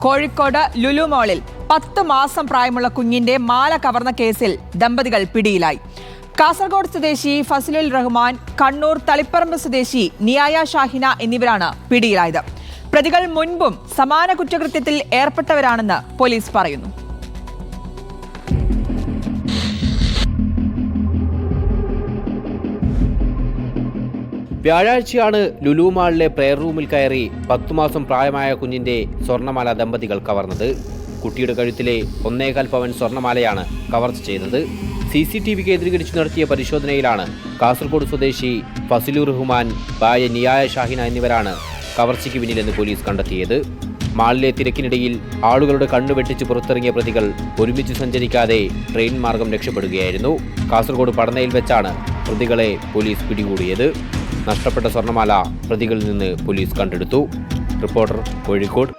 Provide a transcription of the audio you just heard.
കോഴിക്കോട് ലുലു മാളിൽ 10 മാസം പ്രായമുള്ള കുഞ്ഞിന്റെ മാല കവർന്ന കേസിൽ ദമ്പതികൾ പിടിയിലായി. കാസർഗോഡ് സ്വദേശി ഫസിലുൽ റഹ്മാൻ, കണ്ണൂർ തളിപ്പറമ്പ് സ്വദേശി നിയായ ഷാഹിന എന്നിവരാണ് പിടിയിലായത്. പ്രതികൾ മുൻപും സമാന കുറ്റകൃത്യത്തിൽ ഏർപ്പെട്ടവരാണെന്ന് പോലീസ് പറയുന്നു. വ്യാഴാഴ്ചയാണ് ലുലു മാളിലെ പ്രെയർ റൂമിൽ കയറി 10 മാസം പ്രായമായ കുഞ്ഞിന്റെ സ്വർണ്ണമാല ദമ്പതികൾ കവർന്നത്. കുട്ടിയുടെ കഴുത്തിലെ 1.25 പവൻ സ്വർണ്ണമാലയാണ് കവർച്ച ചെയ്തത്. CCTV കേന്ദ്രീകരിച്ച് നടത്തിയ പരിശോധനയിലാണ് കാസർഗോഡ് സ്വദേശി ഫസിലുർ റഹ്മാൻ, ഭാര്യ നിയായ ഷാഹിന എന്നിവരാണ് കവർച്ചയ്ക്ക് പിന്നിലെന്ന് പോലീസ് കണ്ടെത്തിയത്. മാളിലെ തിരക്കിനിടയിൽ ആളുകളുടെ കണ്ണു വെട്ടിച്ച് പുറത്തിറങ്ങിയ പ്രതികൾ ഒരുമിച്ച് സഞ്ചരിക്കാതെ ട്രെയിൻ മാർഗം രക്ഷപ്പെടുകയായിരുന്നു. കാസർഗോഡ് പടനയിൽ വെച്ചാണ് പ്രതികളെ പോലീസ് പിടികൂടിയത്. നഷ്ടപ്പെട്ട സ്വർണ്ണമാല പ്രതികളിൽ നിന്ന് പോലീസ് കണ്ടെടുത്തു. റിപ്പോർട്ടർ, കോഴിക്കോട്.